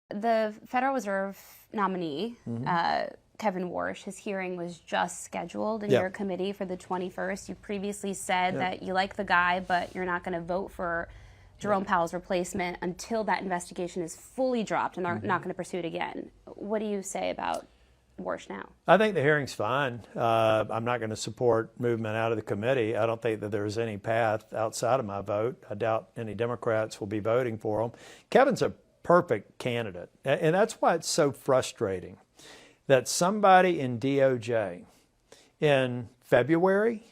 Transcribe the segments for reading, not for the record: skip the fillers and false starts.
The Federal Reserve nominee, Kevin Warsh, his hearing was just scheduled in your committee for the 21st. You previously said that you like the guy, but you're not going to vote for Jerome Powell's replacement until that investigation is fully dropped, and they're not going to pursue it again. What do you say about Warsh now? I think the hearing's fine. I'm not going to support movement out of the committee. I don't think that there's any path outside of my vote. I doubt any Democrats will be voting for him. Kevin's a perfect candidate, and that's why it's so frustrating that somebody in DOJ in February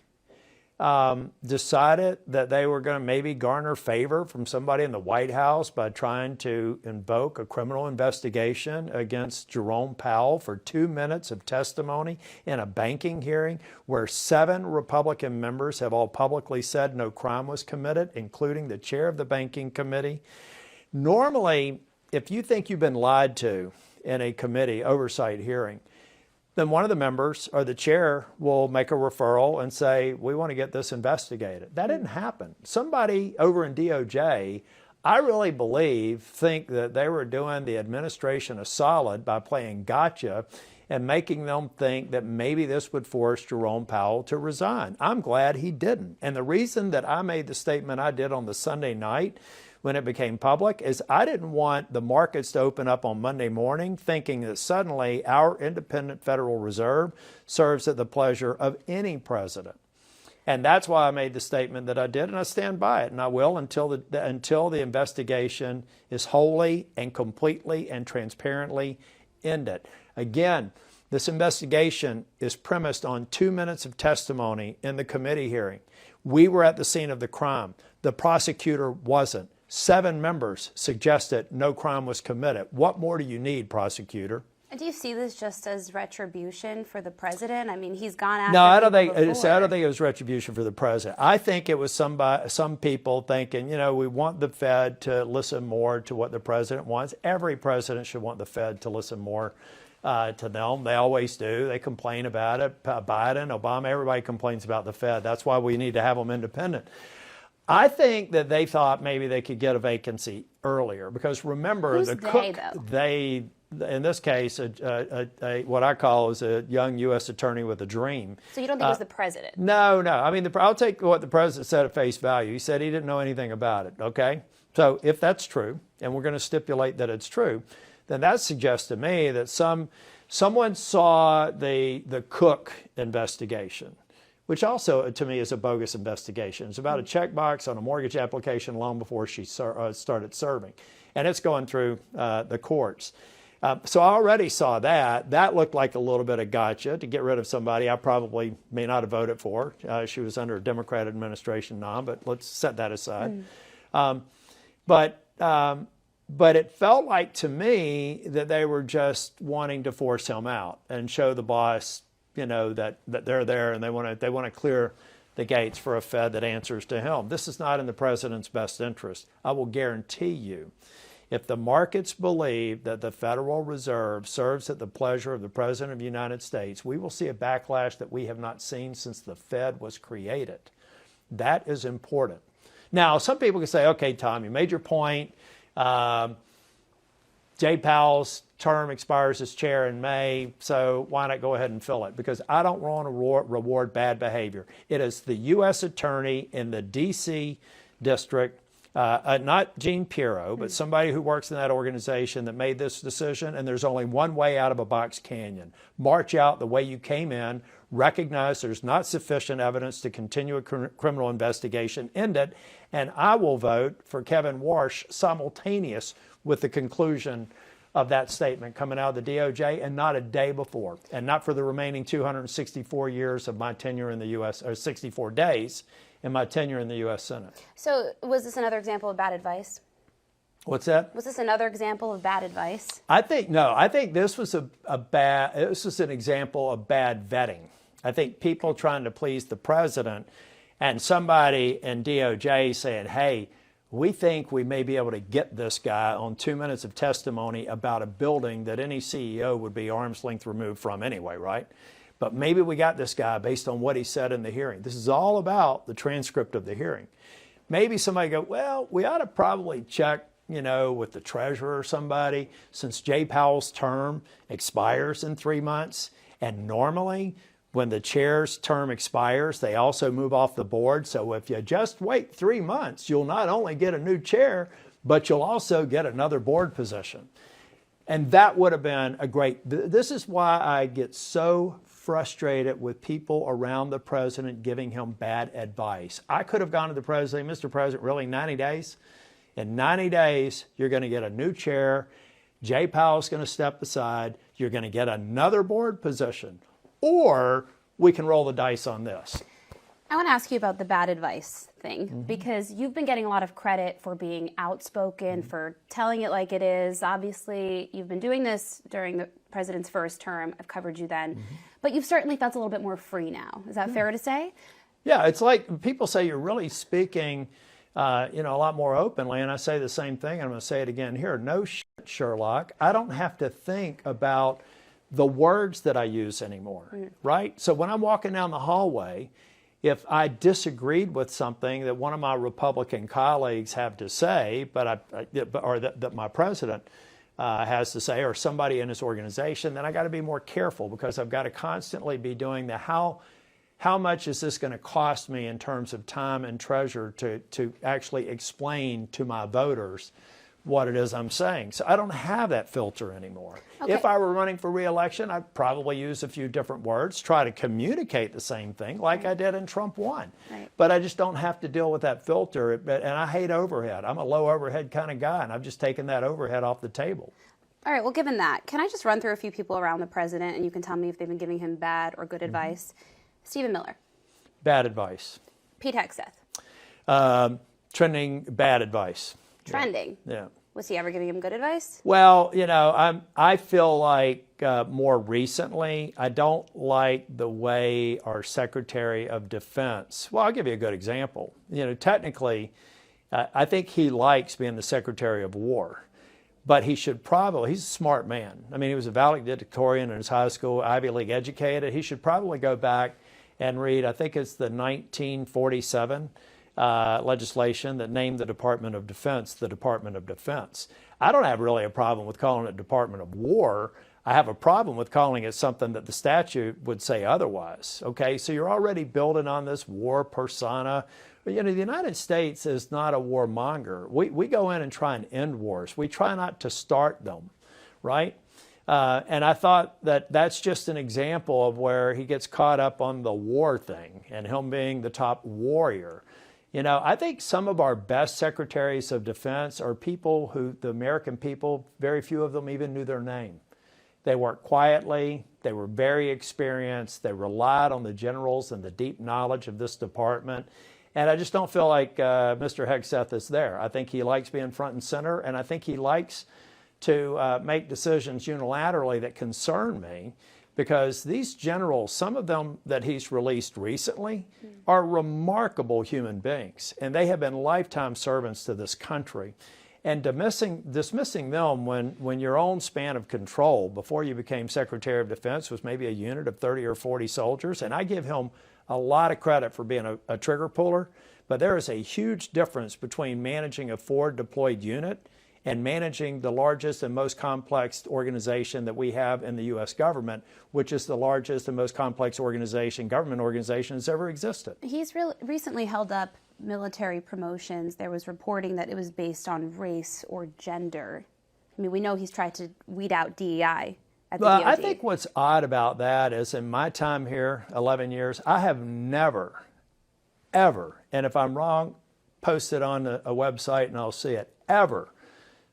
decided that they were going to maybe garner favor from somebody in the White House by trying to invoke a criminal investigation against Jerome Powell for 2 minutes of testimony in a banking hearing where 7 Republican members have all publicly said no crime was committed, including the chair of the banking committee. Normally, if you think you've been lied to in a committee oversight hearing, then one of the members or the chair will make a referral and say, we want to get this investigated. That didn't happen. Somebody over in DOJ, I really believe, think that they were doing the administration a solid by playing gotcha and making them think that maybe this would force Jerome Powell to resign. I'm glad he didn't. And the reason that I made the statement I did on the Sunday night when it became public is I didn't want the markets to open up on Monday morning thinking that suddenly our independent Federal Reserve serves at the pleasure of any president. And that's why I made the statement that I did, and I stand by it, and I will until the investigation is wholly and completely and transparently ended. Again, this investigation is premised on 2 minutes of testimony in the committee hearing. We were at the scene of the crime. The prosecutor wasn't. 7 members suggested no crime was committed. What more do you need, prosecutor? Do you see this just as retribution for the president? I mean, he's gone after No, I don't think it was retribution for the president. I think it was some people thinking, we want the Fed to listen more to what the president wants. Every president should want the Fed to listen more to them. They always do. They complain about it. Biden, Obama, everybody complains about the Fed. That's why we need to have them independent. I think that they thought maybe they could get a vacancy earlier because remember, they, in this case, what I call is a young U.S. attorney with a dream. So you don't think it was the president? No. I mean, I'll take what the president said at face value. He said he didn't know anything about it, okay? So if that's true, and we're going to stipulate that it's true, then that suggests to me that someone saw the Cook investigation, which also, to me, is a bogus investigation. It's about a checkbox on a mortgage application long before she started serving. And it's going through the courts. So I already saw that. That looked like a little bit of gotcha to get rid of somebody I probably may not have voted for. She was under a Democrat administration now, but let's set that aside. But it felt like to me that they were just wanting to force him out and show the boss that they're there and they want to clear the gates for a Fed that answers to him. This is not in the president's best interest. I will guarantee you, if the markets believe that the Federal Reserve serves at the pleasure of the President of the United States, we will see a backlash that we have not seen since the Fed was created. That is important. Now, some people can say, okay, Tom, you made your point. Jay Powell's term expires as chair in May, so why not go ahead and fill it? Because I don't want to reward bad behavior. It is the U.S. attorney in the D.C. district, not Gene Pirro, but somebody who works in that organization that made this decision, and there's only one way out of a box canyon. March out the way you came in, recognize there's not sufficient evidence to continue a criminal investigation, end it, and I will vote for Kevin Warsh simultaneous with the conclusion of that statement coming out of the DOJ and not a day before, and not for the remaining 264 years of my tenure in the U.S., or 64 days in my tenure in the U.S. Senate. So was this another example of bad advice? What's that? Was this another example of bad advice? I think this was this was an example of bad vetting. I think people trying to please the president and somebody in DOJ saying, hey, we think we may be able to get this guy on 2 minutes of testimony about a building that any CEO would be arm's length removed from anyway, right? But maybe we got this guy based on what he said in the hearing. This is all about the transcript of the hearing. Maybe somebody go, well, we ought to probably check with the treasurer or somebody, since Jay Powell's term expires in 3 months, and normally when the chair's term expires, they also move off the board. So if you just wait 3 months, you'll not only get a new chair, but you'll also get another board position. And that would have been a great, this is why I get so frustrated with people around the president giving him bad advice. I could have gone to the president, Mr. President, really 90 days? In 90 days, you're going to get a new chair. Jay Powell's going to step aside. You're going to get another board position. Or we can roll the dice on this. I want to ask you about the bad advice thing, because you've been getting a lot of credit for being outspoken, for telling it like it is. Obviously, you've been doing this during the president's first term. I've covered you then. But you've certainly felt a little bit more free now. Is that fair to say? Yeah, it's like people say you're really speaking a lot more openly, and I say the same thing. I'm going to say it again here. No shit, Sherlock. I don't have to think about the words that I use anymore, right? So when I'm walking down the hallway, if I disagreed with something that one of my Republican colleagues have to say, or that my president has to say, or somebody in his organization, then I got to be more careful, because I've got to constantly be doing the how much is this going to cost me in terms of time and treasure to actually explain to my voters what it is I'm saying. So I don't have that filter anymore. Okay. If I were running for re-election, I'd probably use a few different words, try to communicate the same thing like I did in Trump 1. Right. But I just don't have to deal with that filter. And I hate overhead. I'm a low overhead kind of guy, and I've just taken that overhead off the table. All right, well, given that, can I just run through a few people around the president, and you can tell me if they've been giving him bad or good advice? Stephen Miller. Bad advice. Pete Hegseth. Trending bad advice. Trending? Yeah. Was he ever giving him good advice? Well, I feel like more recently, I don't like the way our Secretary of Defense, well, I'll give you a good example. Technically, I think he likes being the Secretary of War, but he's a smart man. I mean, he was a valedictorian in his high school, Ivy League educated. He should probably go back and read, I think it's the 1947 legislation that named the Department of Defense the Department of Defense. I don't have really a problem with calling it Department of War. I have a problem with calling it something that the statute would say otherwise. Okay, so you're already building on this war persona. But, the United States is not a warmonger. We go in and try and end wars. We try not to start them, right? And I thought that that's just an example of where he gets caught up on the war thing and him being the top warrior. I think some of our best secretaries of defense are people who, the American people, very few of them even knew their name. They worked quietly. They were very experienced. They relied on the generals and the deep knowledge of this department. And I just don't feel like Mr. Hegseth is there. I think he likes being front and center, and I think he likes to make decisions unilaterally that concern me, because these generals, some of them that he's released recently, are remarkable human beings, and they have been lifetime servants to this country. And dismissing them when your own span of control before you became Secretary of Defense was maybe a unit of 30 or 40 soldiers, and I give him a lot of credit for being a trigger puller, but there is a huge difference between managing a forward deployed unit and managing the largest and most complex organization that we have in the U.S. government, which is the largest and most complex government organization that's ever existed. He's recently held up military promotions. There was reporting that it was based on race or gender. I mean, we know he's tried to weed out DEI at the DOD. I think what's odd about that is, in my time here, 11 years, I have never, ever, and if I'm wrong, post it on a website and I'll see it, ever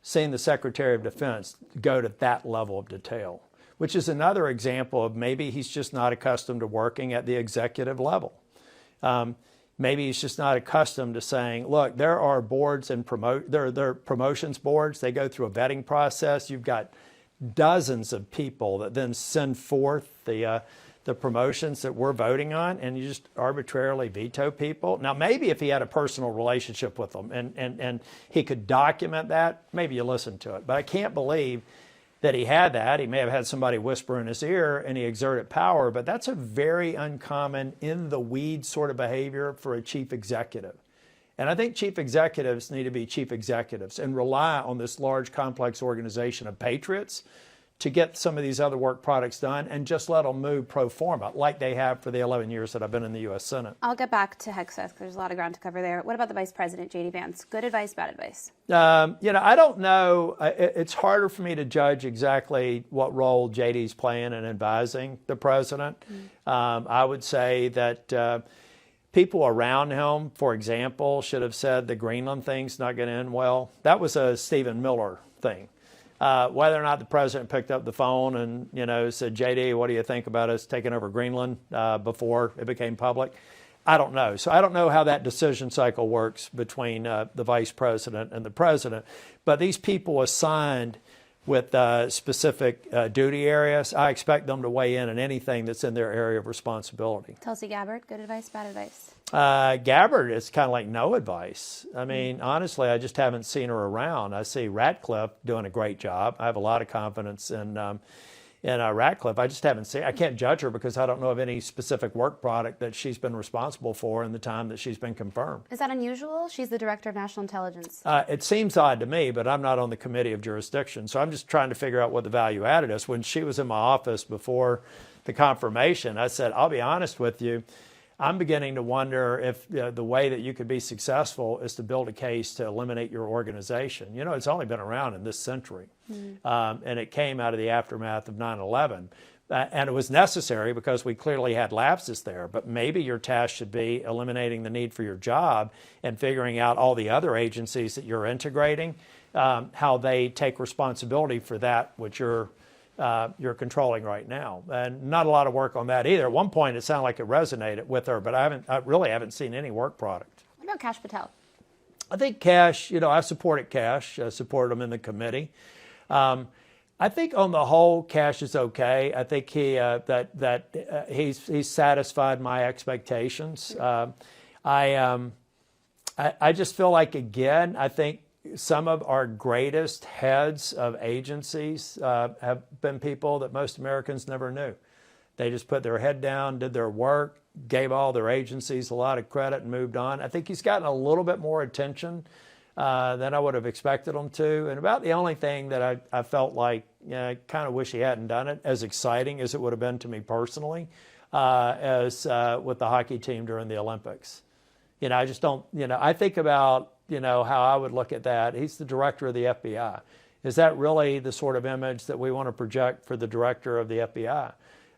seen the Secretary of Defense go to that level of detail, which is another example of maybe he's just not accustomed to working at the executive level. Maybe he's just not accustomed to saying, look, there are boards and there are promotions boards. They go through a vetting process. You've got dozens of people that then send forth the promotions that we're voting on, and you just arbitrarily veto people. Now, maybe if he had a personal relationship with them and he could document that, maybe you listen to it. But I can't believe that he had that. He may have had somebody whisper in his ear and he exerted power, but that's a very uncommon, in the weeds sort of behavior for a chief executive. And I think chief executives need to be chief executives and rely on this large, complex organization of patriots to get some of these other work products done and just let them move pro forma like they have for the 11 years that I've been in the U.S. Senate. I'll get back to Hegseth because there's a lot of ground to cover there. What about the Vice President, J.D. Vance? Good advice, bad advice? I don't know. It's harder for me to judge exactly what role J.D.'s playing in advising the president. I would say that people around him, for example, should have said the Greenland thing's not going to end well. That was a Stephen Miller thing. Whether or not the president picked up the phone and, said, JD, what do you think about us taking over Greenland before it became public? I don't know. So I don't know how that decision cycle works between the vice president and the president. But these people assigned with specific duty areas, I expect them to weigh in on anything that's in their area of responsibility. Tulsi Gabbard, good advice, bad advice? Gabbard is kind of like no advice. I mean, honestly, I just haven't seen her around. I see Ratcliffe doing a great job. I have a lot of confidence in Ratcliffe. I just haven't seen. I can't judge her because I don't know of any specific work product that she's been responsible for in the time that she's been confirmed. Is that unusual? She's the Director of National Intelligence. It seems odd to me, but I'm not on the Committee of Jurisdiction, so I'm just trying to figure out what the value added is. When she was in my office before the confirmation, I said, I'll be honest with you, I'm beginning to wonder if the way that you could be successful is to build a case to eliminate your organization. It's only been around in this century, and it came out of the aftermath of 9/11. And it was necessary because we clearly had lapses there. But maybe your task should be eliminating the need for your job and figuring out all the other agencies that you're integrating, how they take responsibility for that which you're controlling right now. And not a lot of work on that either. At one point, it sounded like it resonated with her, but I really haven't seen any work product. What about Kash Patel? I think Kash, I've supported Kash. I supported him in the committee. I think on the whole, Kash is okay. I think he's satisfied my expectations. I just feel like, again, I think some of our greatest heads of agencies have been people that most Americans never knew. They just put their head down, did their work, gave all their agencies a lot of credit and moved on. I think he's gotten a little bit more attention than I would have expected him to. And about the only thing that I felt like, I kind of wish he hadn't done it, as exciting as it would have been to me personally, as with the hockey team during the Olympics. I just don't, I think about, how I would look at that. He's the director of the FBI. Is that really the sort of image that we want to project for the director of the FBI?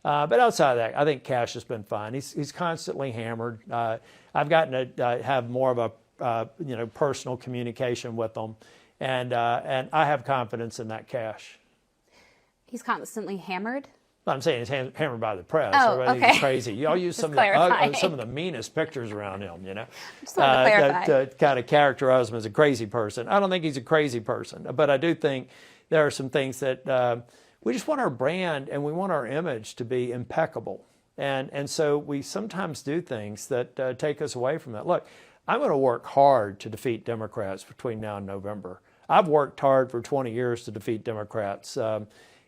But outside of that, I think Kash has been fine. He's constantly hammered. I've gotten to have more of a personal communication with him, and I have confidence in that Kash. He's constantly hammered? I'm saying he's hammered by the press. Oh, Everybody's okay. crazy. Y'all use some of the meanest pictures around him, Just wanted to clarify. to kind of characterize him as a crazy person. I don't think he's a crazy person, but I do think there are some things that we just want our brand and we want our image to be impeccable. And so we sometimes do things that take us away from that. Look, I'm going to work hard to defeat Democrats between now and November. I've worked hard for 20 years to defeat Democrats.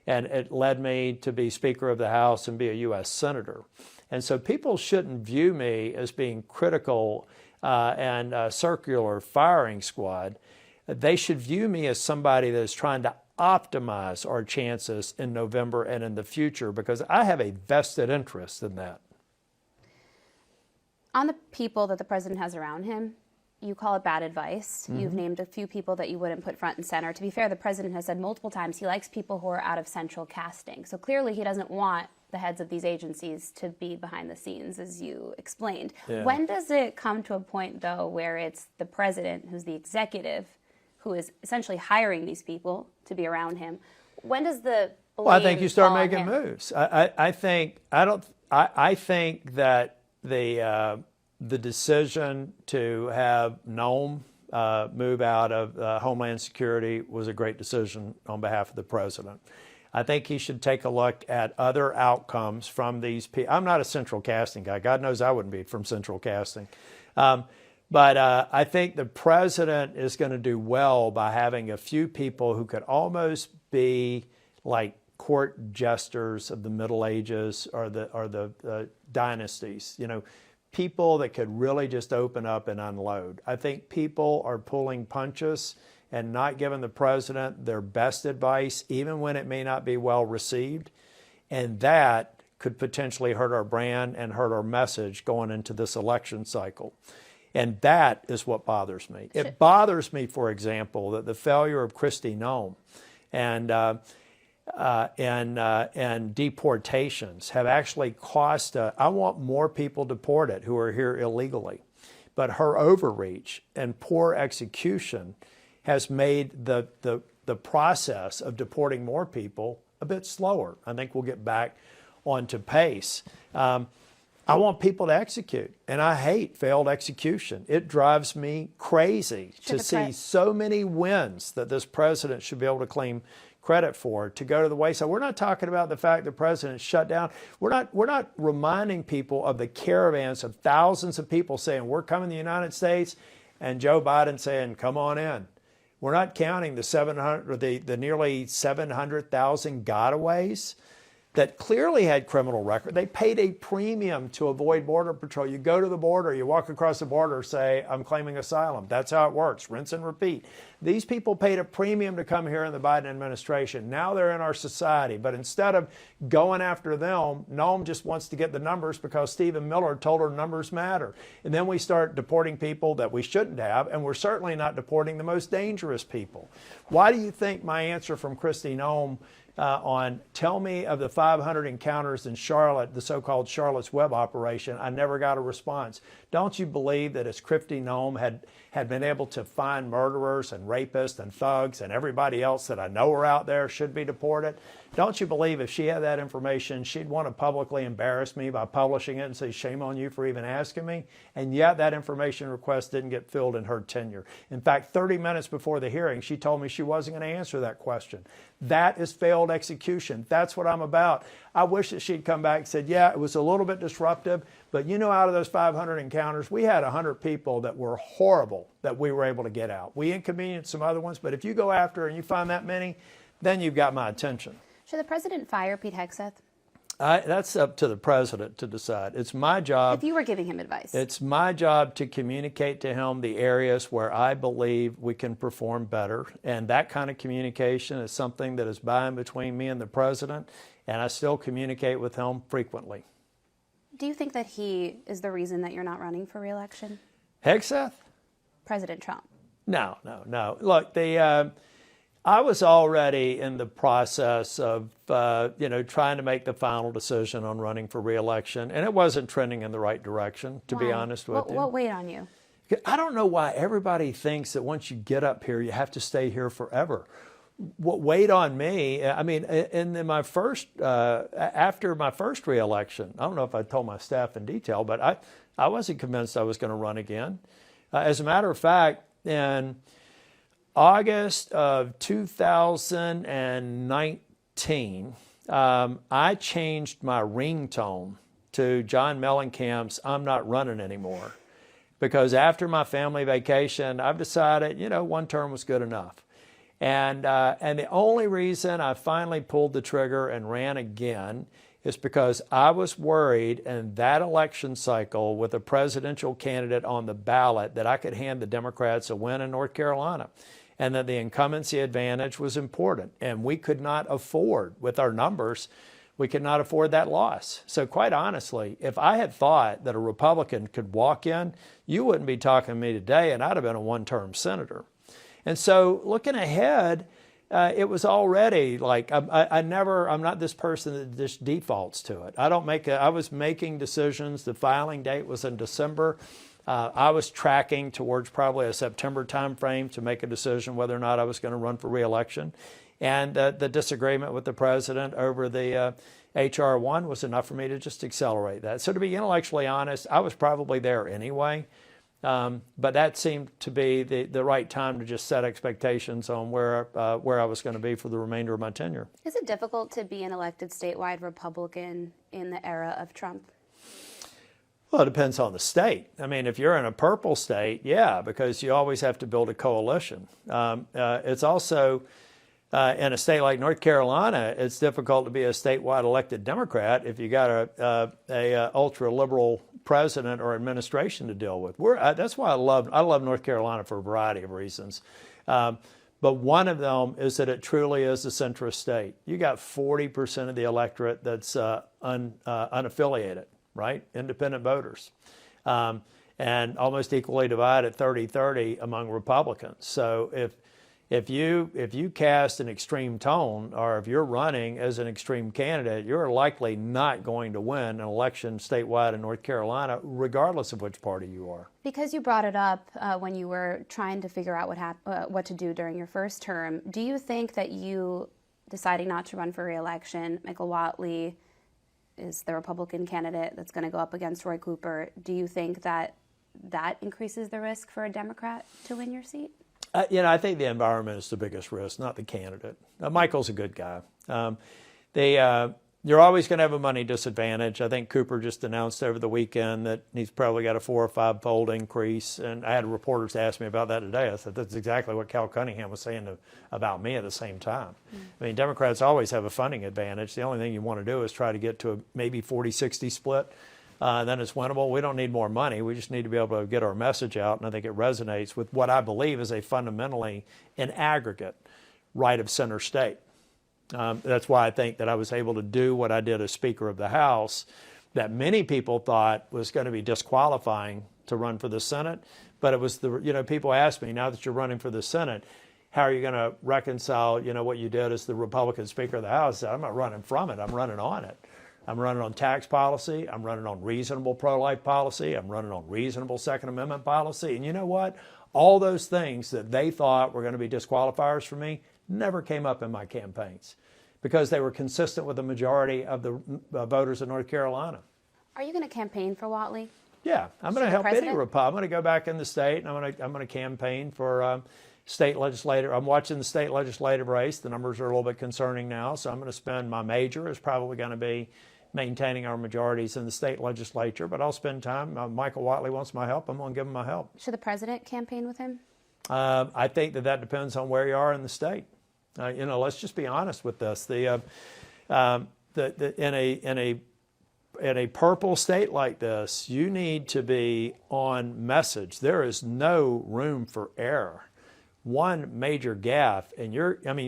And it led me to be Speaker of the House and be a U.S. Senator. And so people shouldn't view me as being critical and a circular firing squad. They should view me as somebody that is trying to optimize our chances in November and in the future, because I have a vested interest in that. On the people that the president has around him, you call it bad advice. Mm-hmm. You've named a few people that you wouldn't put front and center. To be fair, the president has said multiple times he likes people who are out of central casting. So clearly he doesn't want the heads of these agencies to be behind the scenes, as you explained. Yeah. When does it come to a point, though, where it's the president, who's the executive, who is essentially hiring these people to be around him? When does the blame Well, I think you start fall making on him? moves. I think that the decision to have Noam move out of Homeland Security was a great decision on behalf of the president. I think he should take a look at other outcomes from these people. I'm not a central casting guy. God knows I wouldn't be from central casting. But I think the president is going to do well by having a few people who could almost be like court jesters of the Middle Ages or the dynasties, people that could really just open up and unload. I think people are pulling punches and not giving the president their best advice, even when it may not be well received. And that could potentially hurt our brand and hurt our message going into this election cycle. And that is what bothers me. It bothers me, for example, that the failure of Kristi Noem and deportations have actually cost, I want more people deported who are here illegally. But her overreach and poor execution has made the process of deporting more people a bit slower. I think we'll get back onto pace. I want people to execute, and I hate failed execution. It drives me crazy to see so many wins that this president should be able to claim credit for to go to the wayside. We're not talking about the fact the president shut down. We're not reminding people of the caravans of thousands of people saying, we're coming to the United States, and Joe Biden saying, come on in. We're not counting the nearly 700,000 gotaways that clearly had criminal record. They paid a premium to avoid Border Patrol. You go to the border, you walk across the border, say, I'm claiming asylum. That's how it works, rinse and repeat. These people paid a premium to come here in the Biden administration. Now they're in our society. But instead of going after them, Noem just wants to get the numbers because Stephen Miller told her numbers matter. And then we start deporting people that we shouldn't have, and we're certainly not deporting the most dangerous people. Why do you think my answer from Kristi Noem on tell me of the 500 encounters in Charlotte, the so-called Charlotte's Web operation, I never got a response? Don't you believe that as Kristi Noem had been able to find murderers and rapists and thugs and everybody else that I know are out there should be deported? Don't you believe if she had that information, she'd want to publicly embarrass me by publishing it and say, shame on you for even asking me? And yet that information request didn't get filled in her tenure. In fact, 30 minutes before the hearing, she told me she wasn't going to answer that question. That is failed execution. That's what I'm about. I wish that she'd come back and said, yeah, it was a little bit disruptive, but you know, out of those 500 encounters, we had 100 people that were horrible that we were able to get out. We inconvenienced some other ones, but if you go after and you find that many, then you've got my attention. Should the president fire Pete Hegseth? That's up to the president to decide. It's my job. If you were giving him advice. It's my job to communicate to him the areas where I believe we can perform better. And that kind of communication is something that is by and between me and the president. And I still communicate with him frequently. Do you think that he is the reason that you're not running for re-election? Hegseth? President Trump. No. Look, I was already in the process of, trying to make the final decision on running for re-election, and it wasn't trending in the right direction, to be honest with you. What weighed on you? I don't know why everybody thinks that once you get up here, you have to stay here forever. What weighed on me, I mean, after my first re-election, I don't know if I told my staff in detail, but I wasn't convinced I was going to run again. As a matter of fact, in August of 2019, I changed my ringtone to John Mellencamp's I'm Not Running Anymore. Because after my family vacation, I've decided, one term was good enough. And the only reason I finally pulled the trigger and ran again is because I was worried in that election cycle with a presidential candidate on the ballot that I could hand the Democrats a win in North Carolina, and that the incumbency advantage was important. And we could not afford, with our numbers, we could not afford that loss. So quite honestly, if I had thought that a Republican could walk in, you wouldn't be talking to me today, and I'd have been a one-term senator. And so looking ahead, it was already like, I'm not this person that just defaults to it. I was making decisions. The filing date was in December. I was tracking towards probably a September timeframe to make a decision whether or not I was going to run for re-election. And the disagreement with the president over the H.R. 1 was enough for me to just accelerate that. So to be intellectually honest, I was probably there anyway. But that seemed to be the right time to just set expectations on where I was going to be for the remainder of my tenure. Is it difficult to be an elected statewide Republican in the era of Trump? Well, it depends on the state. I mean, if you're in a purple state, yeah, because you always have to build a coalition. It's also, in a state like North Carolina, it's difficult to be a statewide elected Democrat if you got a ultra-liberal president or administration to deal with. That's why I love North Carolina for a variety of reasons. But one of them is that it truly is a centrist state. You got 40% of the electorate that's unaffiliated, right? Independent voters. And almost equally divided 30-30 among Republicans. So if you cast an extreme tone, or if you're running as an extreme candidate, you're likely not going to win an election statewide in North Carolina, regardless of which party you are. Because you brought it up when you were trying to figure out what to do during your first term, do you think that you deciding not to run for re-election, Michael Whatley is the Republican candidate that's going to go up against Roy Cooper, do you think that increases the risk for a Democrat to win your seat? I think the environment is the biggest risk, not the candidate. Michael's a good guy. You're always going to have a money disadvantage. I think Cooper just announced over the weekend that he's probably got a 4 or 5-fold increase. And I had reporters ask me about that today. I said, that's exactly what Cal Cunningham was saying about me at the same time. I mean, Democrats always have a funding advantage. The only thing you want to do is try to get to a maybe 40-60 split. Then it's winnable. We don't need more money. We just need to be able to get our message out. And I think it resonates with what I believe is a fundamentally, in aggregate, right of center state. That's why I think that I was able to do what I did as Speaker of the House, that many people thought was going to be disqualifying to run for the Senate. But it was people asked me, now that you're running for the Senate, how are you going to reconcile, what you did as the Republican Speaker of the House? I said, I'm not running from it. I'm running on it. I'm running on tax policy. I'm running on reasonable pro-life policy. I'm running on reasonable Second Amendment policy. And you know what? All those things that they thought were going to be disqualifiers for me never came up in my campaigns because they were consistent with the majority of the voters of North Carolina. Are you going to campaign for Whatley? Yeah, I'm going to help any Republican. I'm going to go back in the state and I'm going to campaign for state legislative. I'm watching the state legislative race. The numbers are a little bit concerning now, so I'm going to spend my major is probably going to be maintaining our majorities in the state legislature, but I'll spend time. Michael Whatley wants my help. I'm going to give him my help. Should the president campaign with him? I think that depends on where you are in the state. Let's just be honest with this. In a purple state like this, you need to be on message. There is no room for error. One major gaffe, and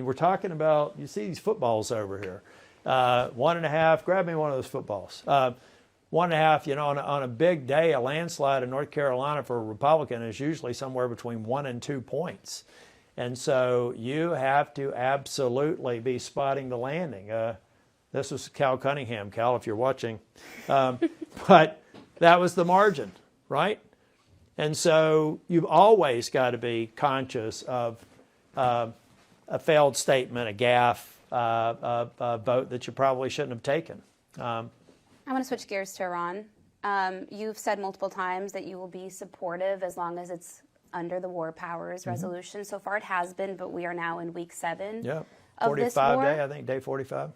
we're talking about, you see these footballs over here. 1.5, grab me one of those footballs. 1.5, on a big day, a landslide in North Carolina for a Republican is usually somewhere between 1 and 2 points. And so you have to absolutely be spotting the landing. This was Cal Cunningham, Cal, if you're watching. But that was the margin, right? And so you've always got to be conscious of a failed statement, a gaffe, a vote that you probably shouldn't have taken. I want to switch gears to Iran. You've said multiple times that you will be supportive as long as it's under the War Powers Resolution. So far it has been, but we are now in week 7 of this war. 45 day, I think, day 45.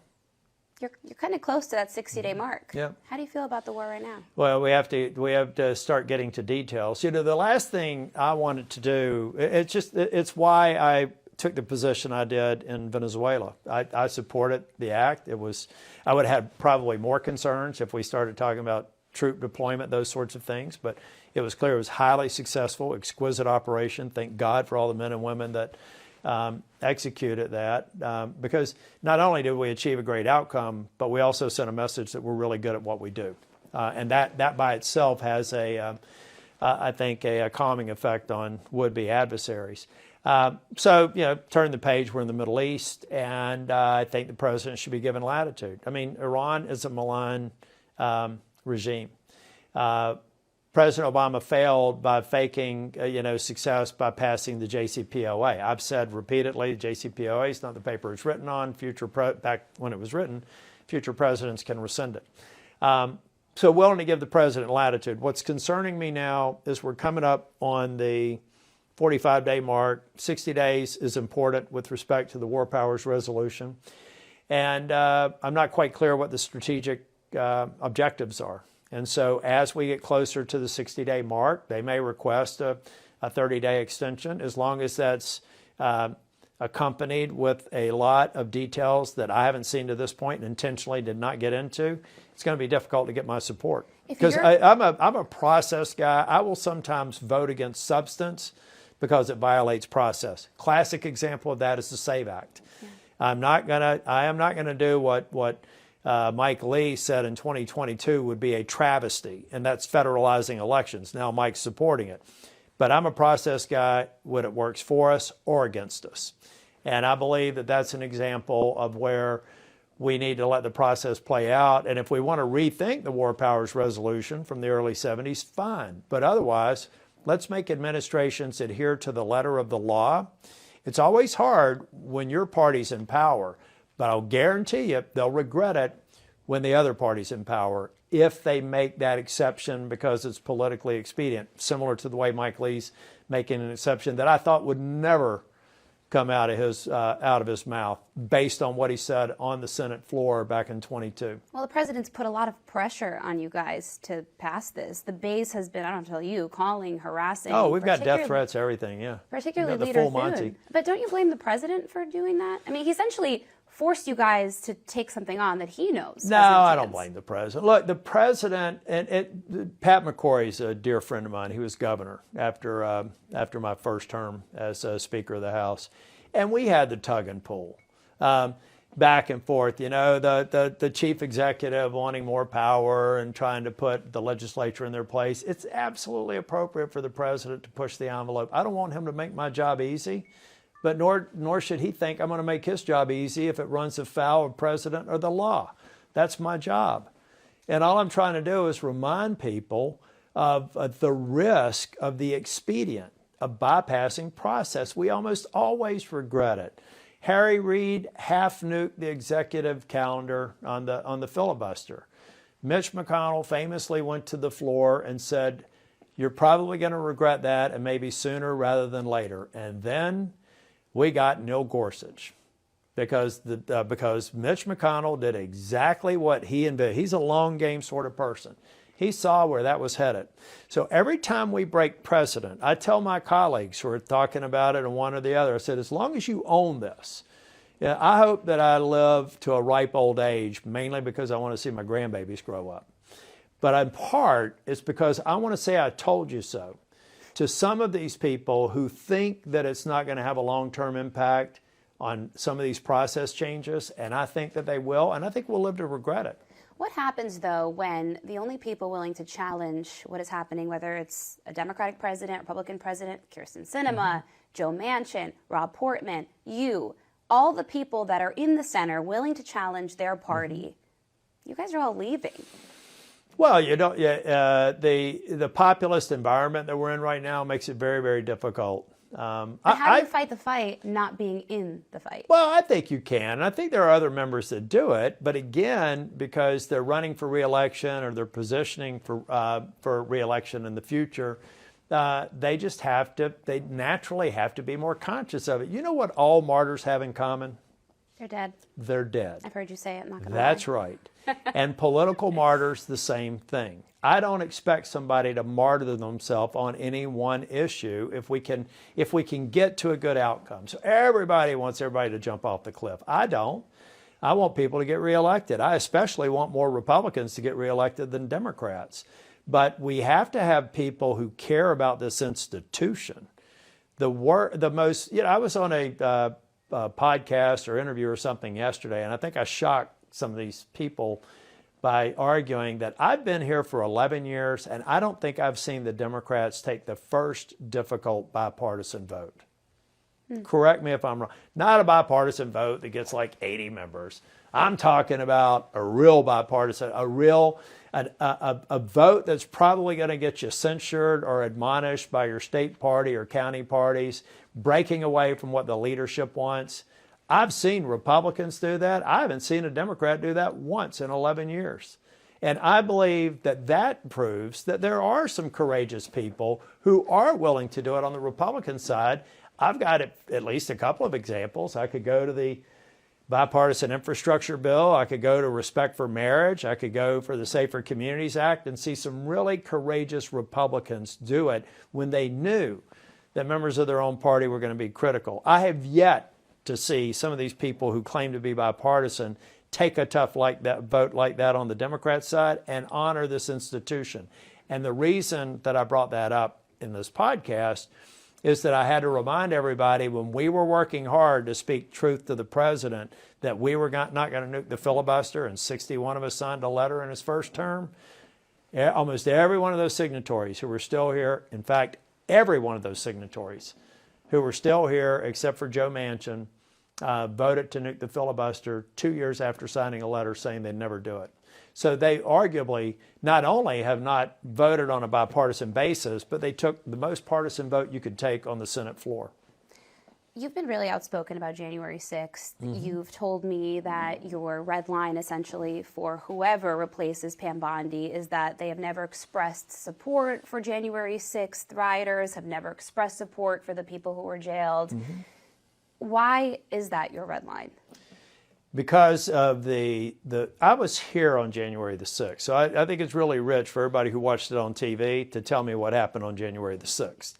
You're kind of close to that 60-day mark. Yeah. How do you feel about the war right now? Well, we have to start getting to details. The last thing I wanted to do, it's why I took the position I did in Venezuela. I supported the act. I would have had probably more concerns if we started talking about troop deployment, those sorts of things, but it was clear it was highly successful, exquisite operation. Thank God for all the men and women that executed that, because not only did we achieve a great outcome, but we also sent a message that we're really good at what we do. And that by itself has I think, a calming effect on would-be adversaries. Turn the page, we're in the Middle East, and I think the president should be given latitude. Iran is a malign regime. President Obama failed by faking, success by passing the JCPOA. I've said repeatedly, the JCPOA is not the paper it's written on. Back when it was written, future presidents can rescind it. So willing to give the president latitude. What's concerning me now is we're coming up on the 45-day mark. 60 days is important with respect to the War Powers Resolution. And I'm not quite clear what the strategic objectives are. And so as we get closer to the 60-day mark, they may request a 30-day extension as long as that's accompanied with a lot of details that I haven't seen to this point and intentionally did not get into, it's going to be difficult to get my support. Because I'm a process guy. I will sometimes vote against substance because it violates process. Classic example of that is the SAVE Act. Yeah. I am not gonna do what Mike Lee said in 2022 would be a travesty, and that's federalizing elections. Now Mike's supporting it. But I'm a process guy when it works for us or against us. And I believe that that's an example of where we need to let the process play out. And if we want to rethink the War Powers Resolution from the early 70s, fine. But otherwise, let's make administrations adhere to the letter of the law. It's always hard when your party's in power, but I'll guarantee you they'll regret it when the other party's in power if they make that exception because it's politically expedient, similar to the way Mike Lee's making an exception that I thought would never come out of his mouth based on what he said on the Senate floor back in 22. Well, the president's put a lot of pressure on you guys to pass this. The base has been, I don't tell you, calling, harassing. Oh, we've got death threats, everything, yeah. Particularly Leader Thune. But don't you blame the president for doing that? I mean, he essentially forced you guys to take something on that he knows. No, I don't blame the president. Look, the president, and Pat McCrory's a dear friend of mine. He was governor after my first term as Speaker of the House. And we had the tug and pull back and forth, you know, the chief executive wanting more power and trying to put the legislature in their place. It's absolutely appropriate for the president to push the envelope. I don't want him to make my job easy. But nor should he think I'm going to make his job easy if it runs afoul of president or the law. That's my job. And all I'm trying to do is remind people of the risk of the expedient of bypassing process. We almost always regret it. Harry Reid half-nuked the executive calendar on the filibuster. Mitch McConnell famously went to the floor and said, "You're probably going to regret that, and maybe sooner rather than later." And then we got Neil Gorsuch because Mitch McConnell did exactly what he envisioned. He's a long game sort of person. He saw where that was headed. So every time we break precedent, I tell my colleagues who are talking about it and one or the other, I said, as long as you own this, yeah, I hope that I live to a ripe old age, mainly because I want to see my grandbabies grow up. But in part, it's because I want to say I told you so to some of these people who think that it's not going to have a long-term impact on some of these process changes, and I think that they will, and I think we'll live to regret it. What happens, though, when the only people willing to challenge what is happening, whether it's a Democratic president, Republican president, Kyrsten Sinema, Joe Manchin, Rob Portman, you, all the people that are in the center willing to challenge their party, you guys are all leaving. Well, you don't. The populist environment that we're in right now makes it very, very difficult. How do you fight the fight not being in the fight? Well, I think you can. I think there are other members that do it, but again, because they're running for re-election or they're positioning for re-election in the future, they just have to. They naturally have to be more conscious of it. You know what all martyrs have in common? They're dead. They're dead. I've heard you say it. I'm not going to That's right. And political martyrs, the same thing. I don't expect somebody to martyr themselves on any one issue if we can get to a good outcome. So everybody wants everybody to jump off the cliff. I don't. I want people to get reelected. I especially want more Republicans to get reelected than Democrats. But we have to have people who care about this institution. I was on a podcast or interview or something yesterday, and I think I shocked some of these people by arguing that I've been here for 11 years, and I don't think I've seen the Democrats take the first difficult bipartisan vote. Correct me if I'm wrong. Not a bipartisan vote that gets like 80 members. I'm talking about a real bipartisan, a vote that's probably going to get you censured or admonished by your state party or county parties, breaking away from what the leadership wants. I've seen Republicans do that. I haven't seen a Democrat do that once in 11 years. And I believe that proves that there are some courageous people who are willing to do it on the Republican side. I've got at least a couple of examples. I could go to the bipartisan infrastructure bill. I could go to respect for marriage. I could go for the Safer Communities Act and see some really courageous Republicans do it when they knew that members of their own party were going to be critical. I have yet to see some of these people who claim to be bipartisan take a tough vote like that on the Democrat side and honor this institution. And the reason that I brought that up in this podcast is that I had to remind everybody when we were working hard to speak truth to the president that we were not going to nuke the filibuster, and 61 of us signed a letter in his first term. Almost every one of those signatories who were still here, in fact, every one of those signatories who were still here except for Joe Manchin, voted to nuke the filibuster 2 years after signing a letter saying they'd never do it. So they arguably not only have not voted on a bipartisan basis, but they took the most partisan vote you could take on the Senate floor. You've been really outspoken about January 6th. You've told me that your red line essentially for whoever replaces Pam Bondi is that they have never expressed support for January 6th rioters, have never expressed support for the people who were jailed. Why is that your red line? Because of I was here on January the 6th. So I think it's really rich for everybody who watched it on TV to tell me what happened on January the 6th.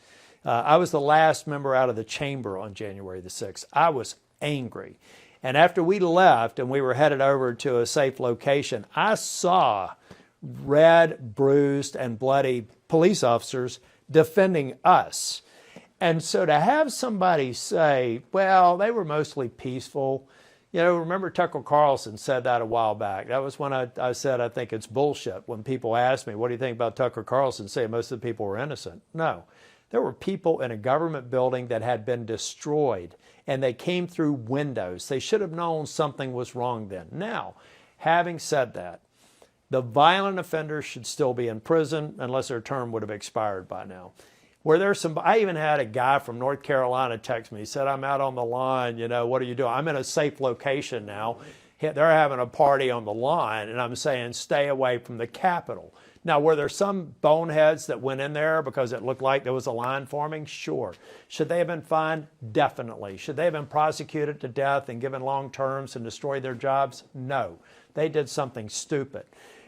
I was the last member out of the chamber on January the 6th. I was angry. And after we left and we were headed over to a safe location, I saw red, bruised, and bloody police officers defending us. And so to have somebody say, well, they were mostly peaceful. You know, remember Tucker Carlson said that a while back. That was when I said I think it's bullshit. When people ask me, what do you think about Tucker Carlson? Say most of the people were innocent. No. There were people in a government building that had been destroyed, and they came through windows. They should have known something was wrong then. Now, having said that, the violent offenders should still be in prison unless their term would have expired by now. I even had a guy from North Carolina text me. He said, I'm out on the line. You know, what are you doing? I'm in a safe location now. They're having a party on the line, and I'm saying stay away from the Capitol. Now, were there some boneheads that went in there because it looked like there was a line forming? Sure. Should they have been fined? Definitely. Should they have been prosecuted to death and given long terms and destroyed their jobs? No. They did something stupid.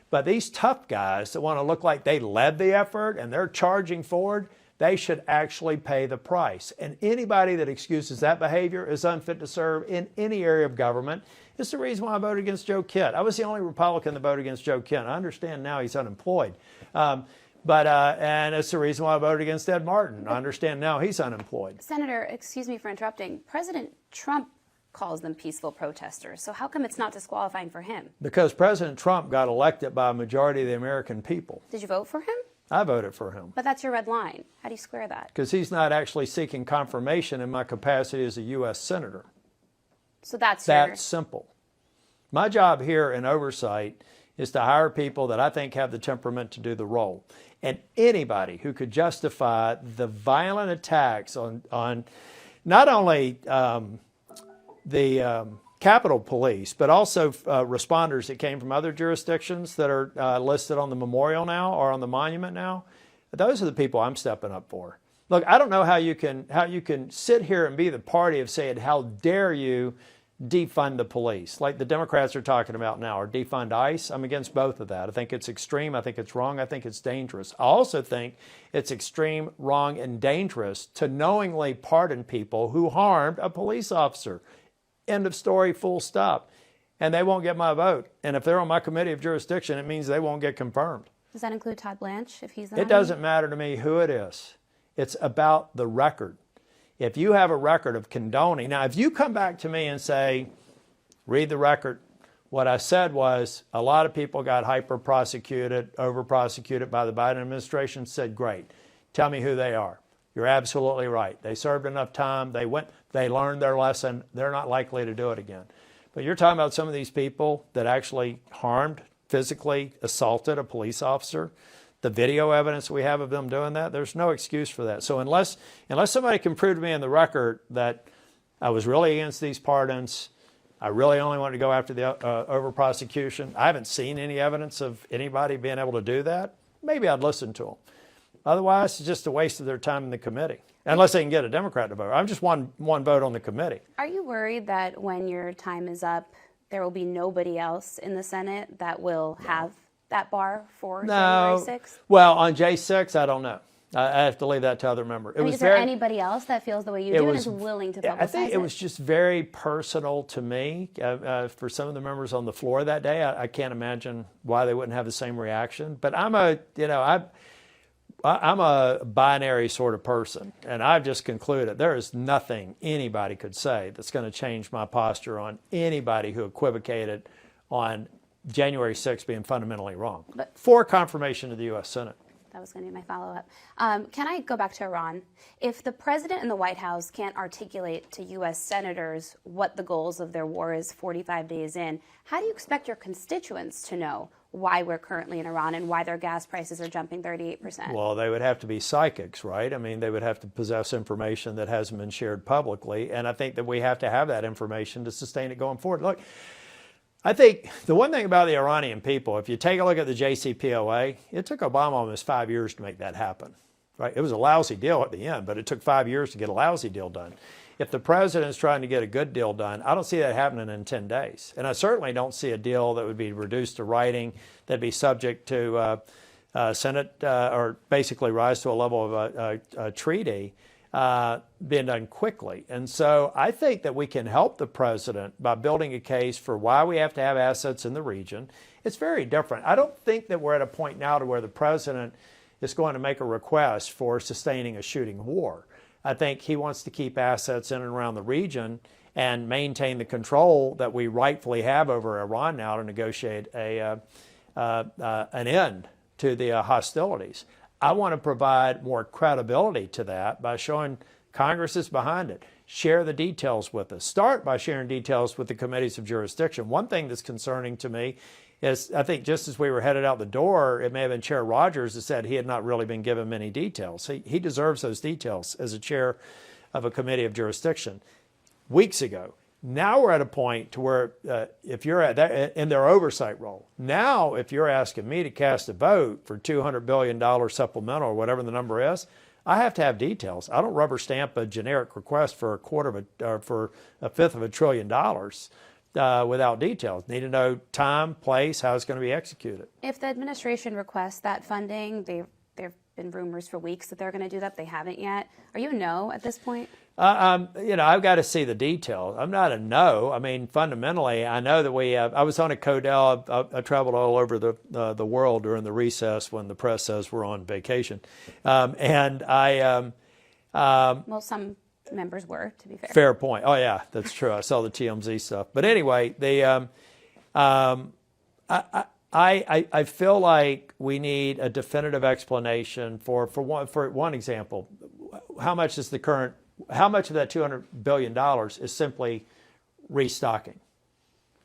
But these tough guys that want to look like they led the effort and they're charging forward, they should actually pay the price. And anybody that excuses that behavior is unfit to serve in any area of government. It's the reason why I voted against Joe Kent. I was the only Republican to vote against Joe Kent. I understand now he's unemployed. And it's the reason why I voted against Ed Martin. I understand now he's unemployed. Senator, excuse me for interrupting. President Trump calls them peaceful protesters. So how come it's not disqualifying for him? Because President Trump got elected by a majority of the American people. Did you vote for him? I voted for him. But that's your red line. How do you square that? Because he's not actually seeking confirmation in my capacity as a U.S. Senator. So that's simple. My job here in oversight is to hire people that I think have the temperament to do the role. And anybody who could justify the violent attacks on not only the Capitol Police, but also responders that came from other jurisdictions that are listed on the memorial now or on the monument now, those are the people I'm stepping up for. Look, I don't know how you can sit here and be the party of saying, how dare you defund the police, like the Democrats are talking about now, or defund ICE. I'm against both of that. I think it's extreme. I think it's wrong. I think it's dangerous. I also think it's extreme, wrong, and dangerous to knowingly pardon people who harmed a police officer. End of story, full stop. And they won't get my vote. And if they're on my committee of jurisdiction, it means they won't get confirmed. Does that include Todd Blanche if he's the It doesn't matter to me who it is. It's about the record. If you have a record of condoning, now if you come back to me and say, read the record, what I said was a lot of people got hyper-prosecuted, over-prosecuted by the Biden administration, said, great, tell me who they are. You're absolutely right. They served enough time, they learned their lesson, they're not likely to do it again. But you're talking about some of these people that actually harmed, physically assaulted a police officer. The video evidence we have of them doing that, there's no excuse for that. So unless somebody can prove to me in the record that I was really against these pardons, I really only wanted to go after the over-prosecution, I haven't seen any evidence of anybody being able to do that, maybe I'd listen to them. Otherwise, it's just a waste of their time in the committee, unless they can get a Democrat to vote. I'm just one vote on the committee. Are you worried that when your time is up, there will be nobody else in the Senate that will have that bar for January 6th? Well, on J6, I don't know. I have to leave that to other members. Is there anybody else that feels the way you do and is willing to publicize it? I think it was just very personal to me. For some of the members on the floor that day, I can't imagine why they wouldn't have the same reaction. But I'm a binary sort of person, and I've just concluded there is nothing anybody could say that's going to change my posture on anybody who equivocated on January 6th being fundamentally wrong. For confirmation of the U.S. Senate. That was going to be my follow-up. Can I go back to Iran? If the president and the White House can't articulate to U.S. senators what the goals of their war is 45 days in, how do you expect your constituents to know why we're currently in Iran and why their gas prices are jumping 38%? Well, they would have to be psychics, right? I mean, they would have to possess information that hasn't been shared publicly, and I think that we have to have that information to sustain it going forward. Look, I think the one thing about the Iranian people, if you take a look at the JCPOA, it took Obama almost 5 years to make that happen, right? It was a lousy deal at the end, but it took 5 years to get a lousy deal done. If the president's trying to get a good deal done, I don't see that happening in 10 days. And I certainly don't see a deal that would be reduced to writing, that'd be subject to Senate, or basically rise to a level of a treaty, being done quickly. And so I think that we can help the president by building a case for why we have to have assets in the region. It's very different. I don't think that we're at a point now to where the president is going to make a request for sustaining a shooting war. I think he wants to keep assets in and around the region and maintain the control that we rightfully have over Iran now to negotiate an end to the hostilities. I want to provide more credibility to that by showing Congress is behind it. Share the details with us. Start by sharing details with the committees of jurisdiction. One thing that's concerning to me is, I think just as we were headed out the door, it may have been Chair Rogers that said he had not really been given many details. He deserves those details as a chair of a committee of jurisdiction weeks ago. Now we're at a point to where if you're at that, in their oversight role, now if you're asking me to cast a vote for $200 billion supplemental or whatever the number is, I have to have details. I don't rubber stamp a generic request for a fifth of $1 trillion without details. Need to know time, place, how it's going to be executed. If the administration requests that funding, there have been rumors for weeks that they're going to do that. They haven't yet. Are you a no at this point? I've got to see the details. I'm not a no. I mean, fundamentally, I know that we have. I was on a Codell. I traveled all over the world during the recess when the press says we're on vacation, and I. Well, some members were, to be fair. Fair point. Oh yeah, that's true. I saw the TMZ stuff. But anyway, I feel like we need a definitive explanation for one example. How much of that $200 billion is simply restocking?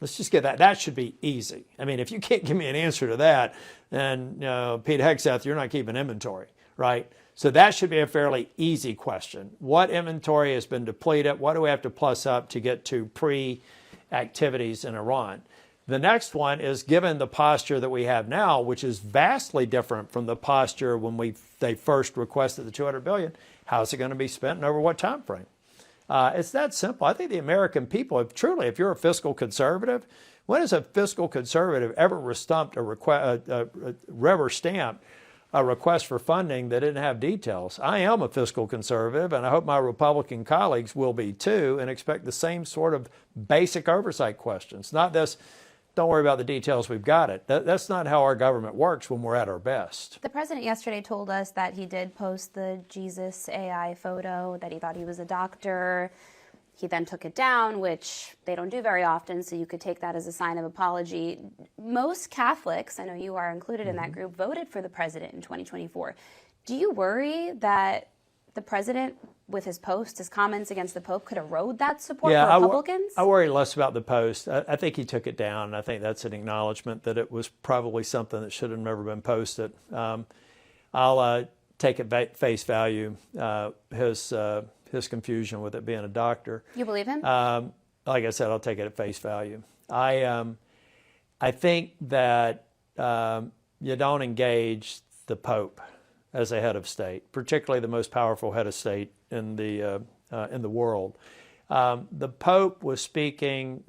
Let's just get that. That should be easy. I mean, if you can't give me an answer to that, then Pete Hegseth, you're not keeping inventory, right? So that should be a fairly easy question. What inventory has been depleted? What do we have to plus up to get to pre-activities in Iran? The next one is, given the posture that we have now, which is vastly different from the posture when they first requested the $200 billion, how's it going to be spent and over what time frame? It's that simple. I think the American people, if you're a fiscal conservative, when has a fiscal conservative ever rubber stamped a request for funding that didn't have details? I am a fiscal conservative, and I hope my Republican colleagues will be too, and expect the same sort of basic oversight questions. Not this, don't worry about the details, we've got it. That's not how our government works when we're at our best. The president yesterday told us that he did post the Jesus AI photo, that he thought he was a doctor. He then took it down, which they don't do very often, so you could take that as a sign of apology. Most Catholics, I know you are included in that group, voted for the president in 2024. Do you worry that the president, with his post, his comments against the Pope, could erode that support for Republicans? I worry less about the post. I think he took it down. I think that's an acknowledgement that it was probably something that should have never been posted. I'll take at face value his confusion with it being a doctor. You believe him? Like I said, I'll take it at face value. I think that you don't engage the Pope as a head of state, particularly the most powerful head of state in the world. The Pope was speaking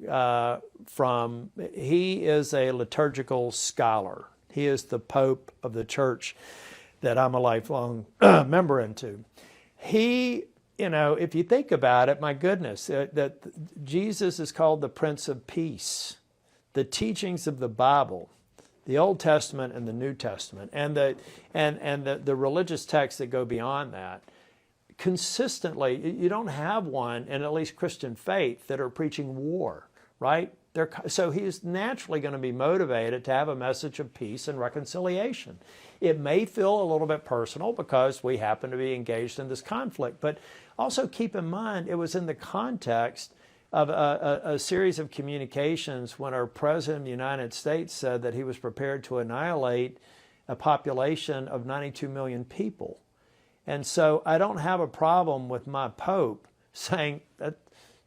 he is a liturgical scholar. He is the Pope of the Church. that I'm a lifelong member into. He, if you think about it, my goodness, that Jesus is called the Prince of Peace. The teachings of the Bible, the Old Testament and the New Testament, and the religious texts that go beyond that, consistently, you don't have one in at least Christian faith that are preaching war, right? So he's naturally going to be motivated to have a message of peace and reconciliation. It may feel a little bit personal because we happen to be engaged in this conflict, but also keep in mind it was in the context of a series of communications when our President of the United States said that he was prepared to annihilate a population of 92 million people. And so I don't have a problem with my Pope saying that,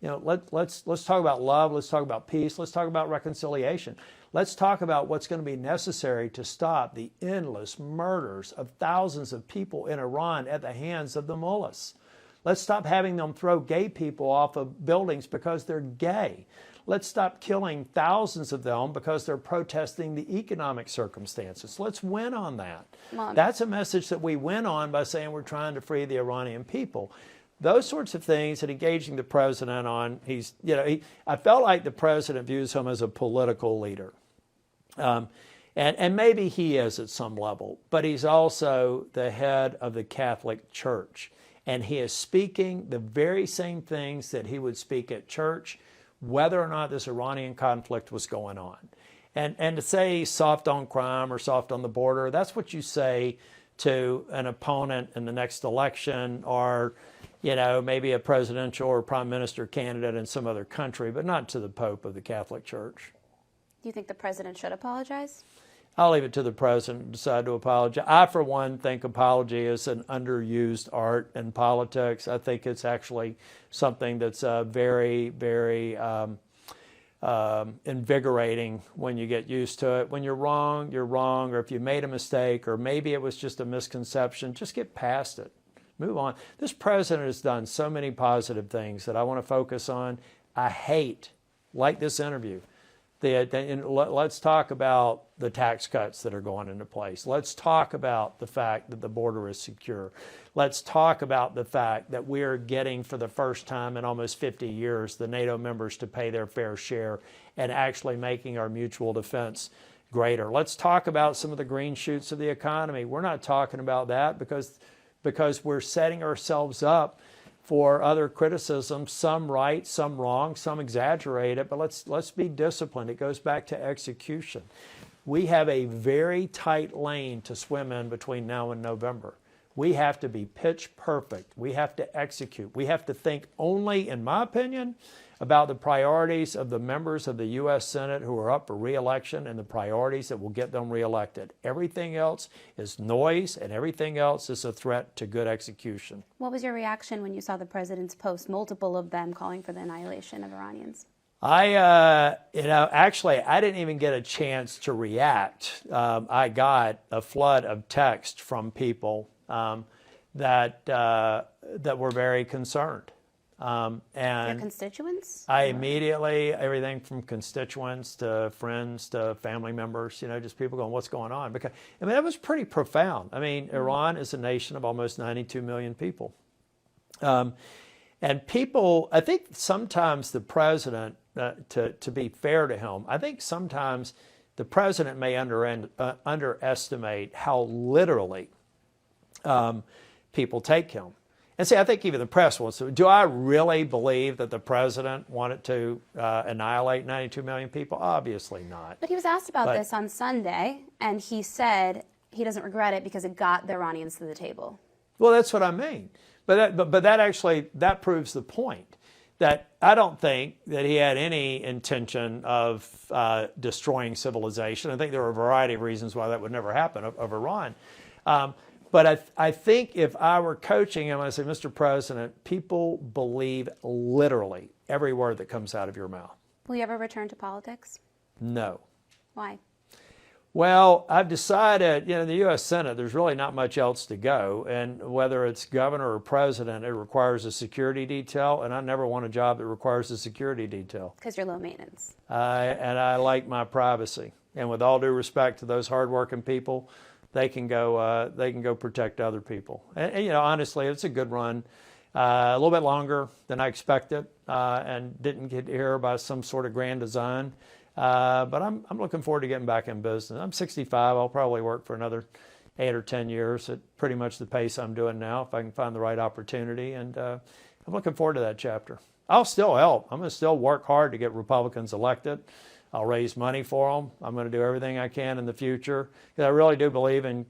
let's talk about love, let's talk about peace, let's talk about reconciliation. Let's talk about what's going to be necessary to stop the endless murders of thousands of people in Iran at the hands of the mullahs. Let's stop having them throw gay people off of buildings because they're gay. Let's stop killing thousands of them because they're protesting the economic circumstances. Let's win on that. Mom. That's a message that we win on by saying we're trying to free the Iranian people. Those sorts of things and engaging the president on, I felt like the president views him as a political leader. And maybe he is at some level, but he's also the head of the Catholic Church. And he is speaking the very same things that he would speak at church, whether or not this Iranian conflict was going on. And to say soft on crime or soft on the border, that's what you say to an opponent in the next election or, maybe a presidential or prime minister candidate in some other country, but not to the Pope of the Catholic Church. Do you think the president should apologize? I'll leave it to the president to decide to apologize. I, for one, think apology is an underused art in politics. I think it's actually something that's very, very invigorating when you get used to it. When you're wrong, or if you made a mistake, or maybe it was just a misconception, just get past it. Move on. This president has done so many positive things that I want to focus on. I hate, like this interview, let's talk about the tax cuts that are going into place. Let's talk about the fact that the border is secure. Let's talk about the fact that we are getting, for the first time in almost 50 years, the NATO members to pay their fair share and actually making our mutual defense greater. Let's talk about some of the green shoots of the economy. We're not talking about that because we're setting ourselves up for other criticism, some right, some wrong, some exaggerate it, but let's be disciplined. It goes back to execution. We have a very tight lane to swim in between now and November. We have to be pitch perfect. We have to execute. We have to think only, in my opinion, about the priorities of the members of the U.S. Senate who are up for re-election and the priorities that will get them re-elected. Everything else is noise, and everything else is a threat to good execution. What was your reaction when you saw the president's post, multiple of them calling for the annihilation of Iranians? Actually, I didn't even get a chance to react. I got a flood of text from people that were very concerned. And your constituents? I immediately, everything from constituents to friends to family members, just people going, what's going on? Because, that was pretty profound. Iran is a nation of almost 92 million people. And people, I think sometimes the president, to be fair to him, I think sometimes the president may underestimate how literally people take him. And see, I think even the press wants to. Do I really believe that the president wanted to annihilate 92 million people? Obviously not. But he was asked about this on Sunday, and he said he doesn't regret it because it got the Iranians to the table. Well, that's what I mean. But that proves the point. That I don't think that he had any intention of destroying civilization. I think there are a variety of reasons why that would never happen of Iran. But I think if I were coaching him, I'd say, Mr. President, people believe literally every word that comes out of your mouth. Will you ever return to politics? No. Why? Well, I've decided, the U.S. Senate, there's really not much else to go. And whether it's governor or president, it requires a security detail. And I never want a job that requires a security detail. Because you're low maintenance. And I like my privacy. And with all due respect to those hardworking people they can go protect other people. And you know, honestly, it's a good run. A little bit longer than I expected, and didn't get here by some sort of grand design. But I'm looking forward to getting back in business. I'm 65. I'll probably work for another 8 or 10 years at pretty much the pace I'm doing now, if I can find the right opportunity. And I'm looking forward to that chapter. I'll still help. I'm going to still work hard to get Republicans elected. I'll raise money for them. I'm going to do everything I can in the future, because I really do believe in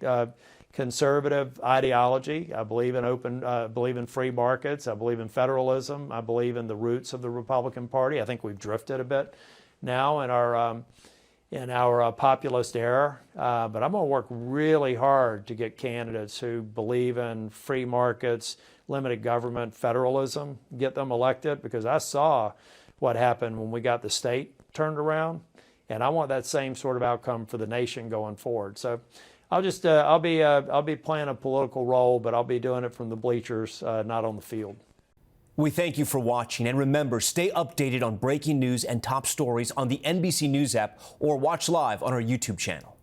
conservative ideology. I believe in believe in free markets. I believe in federalism. I believe in the roots of the Republican Party. I think we've drifted a bit now in our populist era, but I'm going to work really hard to get candidates who believe in free markets, limited government, federalism, get them elected, because I saw what happened when we got the state turned around, and I want that same sort of outcome for the nation going forward. So I'll be playing a political role, but I'll be doing it from the bleachers, not on the field. We thank you for watching, and remember, stay updated on breaking news and top stories on the NBC News app, or watch live on our YouTube channel.